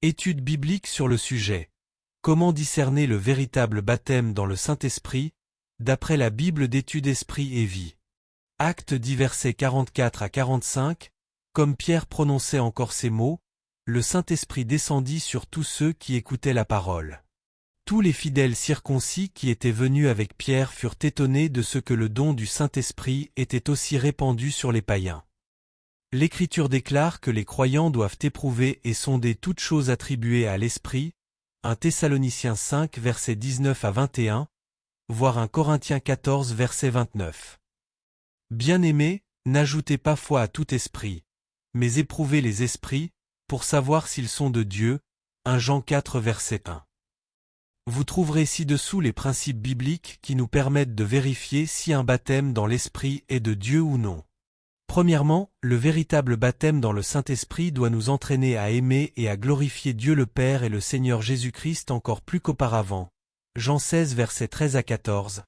Étude biblique sur le sujet. Comment discerner le véritable baptême dans le Saint-Esprit, d'après la Bible d'étude Esprit et Vie. Actes 10 versets 44 à 45, comme Pierre prononçait encore ces mots, le Saint-Esprit descendit sur tous ceux qui écoutaient la parole. Tous les fidèles circoncis qui étaient venus avec Pierre furent étonnés de ce que le don du Saint-Esprit était aussi répandu sur les païens. L'Écriture déclare que les croyants doivent éprouver et sonder toutes choses attribuées à l'Esprit, 1 Thessaloniciens 5 versets 19 à 21, voire 1 Corinthiens 14 verset 29. Bien-aimés, n'ajoutez pas foi à tout esprit, mais éprouvez les esprits, pour savoir s'ils sont de Dieu, 1 Jean 4 verset 1. Vous trouverez ci-dessous les principes bibliques qui nous permettent de vérifier si un baptême dans l'Esprit est de Dieu ou non. Premièrement, le véritable baptême dans le Saint-Esprit doit nous entraîner à aimer et à glorifier Dieu le Père et le Seigneur Jésus-Christ encore plus qu'auparavant. Jean 16 versets 13 à 14,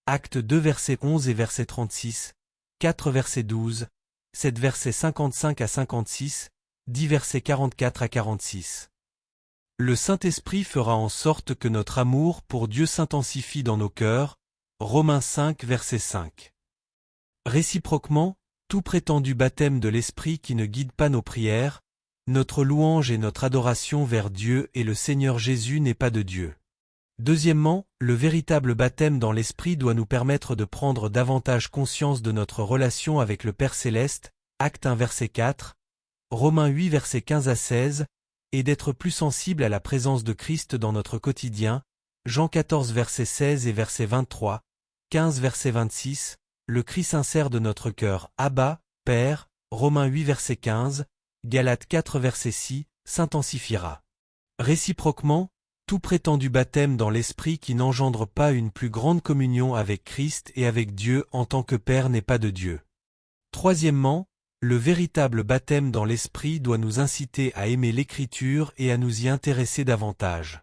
Actes 2 versets 11 et verset 36, 4 verset 12, 7 versets 55 à 56, 10 versets 44 à 46. Le Saint-Esprit fera en sorte que notre amour pour Dieu s'intensifie dans nos cœurs. Romains 5 verset 5. Réciproquement, tout prétendu baptême de l'Esprit qui ne guide pas nos prières, notre louange et notre adoration vers Dieu et le Seigneur Jésus n'est pas de Dieu. Deuxièmement, le véritable baptême dans l'Esprit doit nous permettre de prendre davantage conscience de notre relation avec le Père Céleste, Acte 1 verset 4, Romains 8 verset 15 à 16, et d'être plus sensible à la présence de Christ dans notre quotidien, Jean 14 verset 16 et verset 23, 15 verset 26, le cri sincère de notre cœur, Abba, Père, Romains 8 verset 15, Galates 4 verset 6, s'intensifiera. Réciproquement, tout prétendu baptême dans l'Esprit qui n'engendre pas une plus grande communion avec Christ et avec Dieu en tant que Père n'est pas de Dieu. Troisièmement, le véritable baptême dans l'Esprit doit nous inciter à aimer l'Écriture et à nous y intéresser davantage.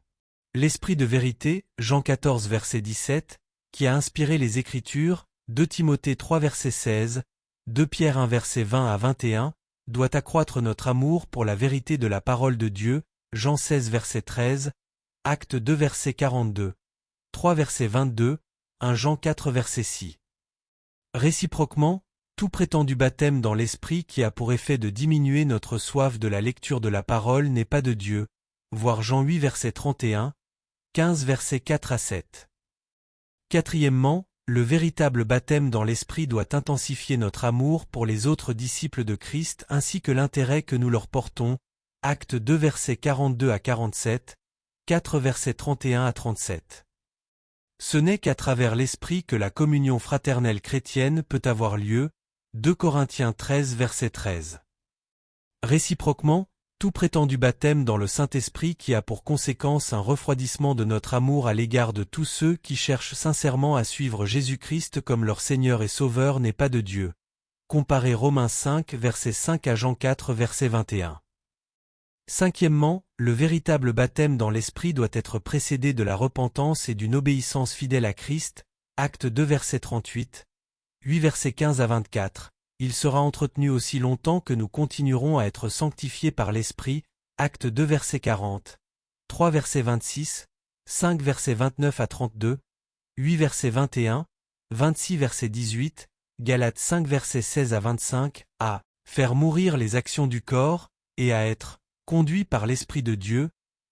L'Esprit de vérité, Jean 14 verset 17, qui a inspiré les Écritures, 2 Timothée 3 verset 16, 2 Pierre 1 verset 20 à 21, doit accroître notre amour pour la vérité de la parole de Dieu, Jean 16 verset 13, Acte 2 verset 42, 3 verset 22, 1 Jean 4 verset 6. Réciproquement, tout prétendu baptême dans l'Esprit qui a pour effet de diminuer notre soif de la lecture de la parole n'est pas de Dieu, voir Jean 8 verset 31, 15 versets 4 à 7. Quatrièmement, le véritable baptême dans l'Esprit doit intensifier notre amour pour les autres disciples de Christ ainsi que l'intérêt que nous leur portons, Acte 2 versets 42 à 47, 4 versets 31 à 37. Ce n'est qu'à travers l'Esprit que la communion fraternelle chrétienne peut avoir lieu, 2 Corinthiens 13 verset 13. Réciproquement, tout prétendu baptême dans le Saint-Esprit qui a pour conséquence un refroidissement de notre amour à l'égard de tous ceux qui cherchent sincèrement à suivre Jésus-Christ comme leur Seigneur et Sauveur n'est pas de Dieu. Comparez Romains 5 verset 5 à Jean 4 verset 21. Cinquièmement, le véritable baptême dans l'Esprit doit être précédé de la repentance et d'une obéissance fidèle à Christ, Acte 2 verset 38, 8 versets 15 à 24, il sera entretenu aussi longtemps que nous continuerons à être sanctifiés par l'Esprit, Acte 2 verset 40, 3 verset 26, 5 verset 29 à 32, 8 verset 21, 26 verset 18, Galates 5 verset 16 à 25, à faire mourir les actions du corps, et à être conduit par l'Esprit de Dieu,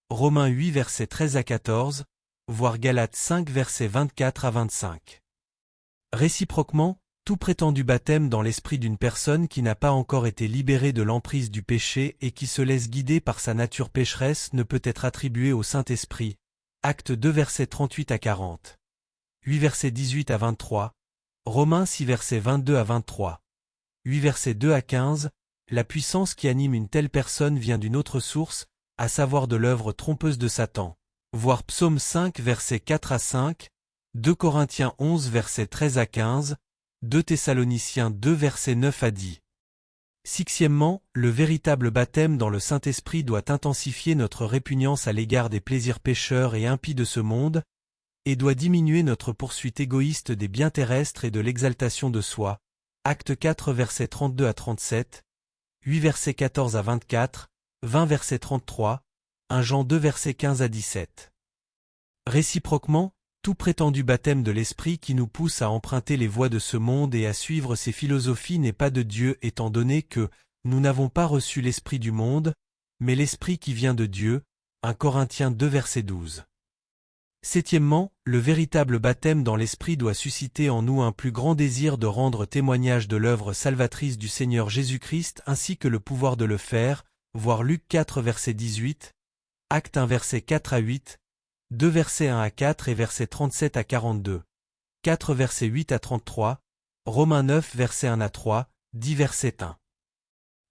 Romains 8 versets 13 à 14, voir Galates 5 versets 24 à 25. Réciproquement, tout prétendu baptême dans l'esprit d'une personne qui n'a pas encore été libérée de l'emprise du péché et qui se laisse guider par sa nature pécheresse ne peut être attribué au Saint-Esprit. Acte 2 versets 38 à 40. 8 versets 18 à 23. Romains 6 versets 22 à 23. 8 versets 2 à 15. La puissance qui anime une telle personne vient d'une autre source, à savoir de l'œuvre trompeuse de Satan. Voir Psaume 5 versets 4 à 5, 2 Corinthiens 11 versets 13 à 15, 2 Thessaloniciens 2 versets 9 à 10. Sixièmement, le véritable baptême dans le Saint-Esprit doit intensifier notre répugnance à l'égard des plaisirs pécheurs et impies de ce monde, et doit diminuer notre poursuite égoïste des biens terrestres et de l'exaltation de soi. Acte 4 versets 32 à 37, 8 versets 14 à 24, 20 versets 33, 1 Jean 2 versets 15 à 17. Réciproquement, tout prétendu baptême de l'Esprit qui nous pousse à emprunter les voies de ce monde et à suivre ses philosophies n'est pas de Dieu, étant donné que nous n'avons pas reçu l'Esprit du monde, mais l'Esprit qui vient de Dieu. 1 Corinthiens 2 verset 12. Septièmement, le véritable baptême dans l'Esprit doit susciter en nous un plus grand désir de rendre témoignage de l'œuvre salvatrice du Seigneur Jésus-Christ ainsi que le pouvoir de le faire, voir Luc 4 verset 18, Actes 1 verset 4 à 8, 2 versets 1 à 4 et versets 37 à 42, 4 versets 8 à 33, Romains 9 versets 1 à 3, 10 verset 1.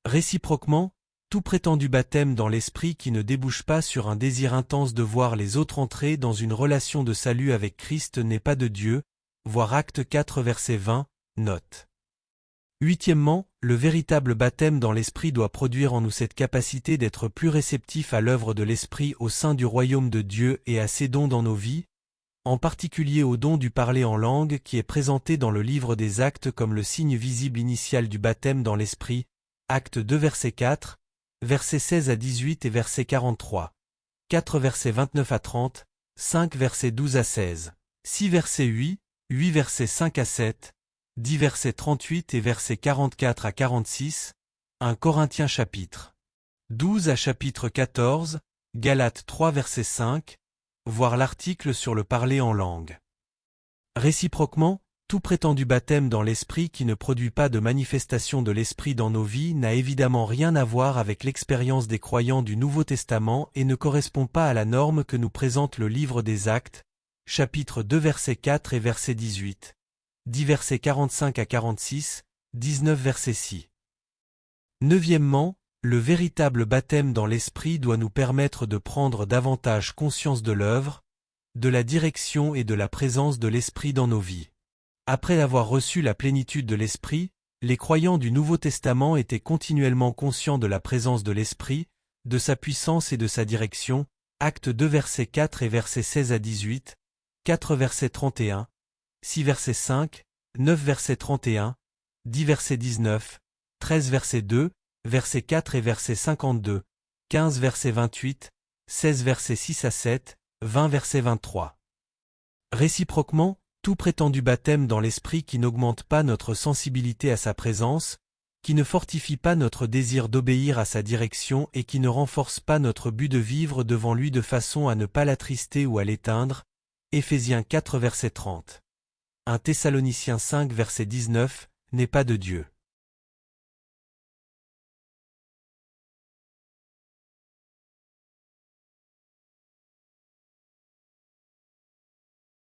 Réciproquement, tout prétendu baptême dans l'Esprit qui ne débouche pas sur un désir intense de voir les autres entrer dans une relation de salut avec Christ n'est pas de Dieu, voir Actes 4 verset 20, note. Huitièmement, le véritable baptême dans l'Esprit doit produire en nous cette capacité d'être plus réceptifs à l'œuvre de l'Esprit au sein du royaume de Dieu et à ses dons dans nos vies, en particulier au don du parler en langue qui est présenté dans le livre des Actes comme le signe visible initial du baptême dans l'Esprit, Actes 2 verset 4, versets 16 à 18 et verset 43, 4 versets 29 à 30, 5 versets 12 à 16, 6 versets 8, 8 versets 5 à 7, 10 versets 38 et versets 44 à 46, 1 Corinthiens chapitre 12 à chapitre 14, Galates 3 verset 5, voir l'article sur le parler en langue. Réciproquement, tout prétendu baptême dans l'Esprit qui ne produit pas de manifestation de l'Esprit dans nos vies n'a évidemment rien à voir avec l'expérience des croyants du Nouveau Testament et ne correspond pas à la norme que nous présente le livre des Actes, chapitre 2 verset 4 et verset 18. 10 versets 45 à 46, 19 versets 6. Neuvièmement, le véritable baptême dans l'Esprit doit nous permettre de prendre davantage conscience de l'œuvre, de la direction et de la présence de l'Esprit dans nos vies. Après avoir reçu la plénitude de l'Esprit, les croyants du Nouveau Testament étaient continuellement conscients de la présence de l'Esprit, de sa puissance et de sa direction, Actes 2 versets 4 et versets 16 à 18, 4 versets 31, 6 versets 5, 9 versets 31, 10 versets 19, 13 versets 2, versets 4 et versets 52, 15 versets 28, 16 versets 6 à 7, 20 versets 23. Réciproquement, tout prétendu baptême dans l'Esprit qui n'augmente pas notre sensibilité à sa présence, qui ne fortifie pas notre désir d'obéir à sa direction et qui ne renforce pas notre but de vivre devant lui de façon à ne pas l'attrister ou à l'éteindre, Éphésiens 4 verset 30. 1 Thessaloniciens 5 verset 19, n'est pas de Dieu.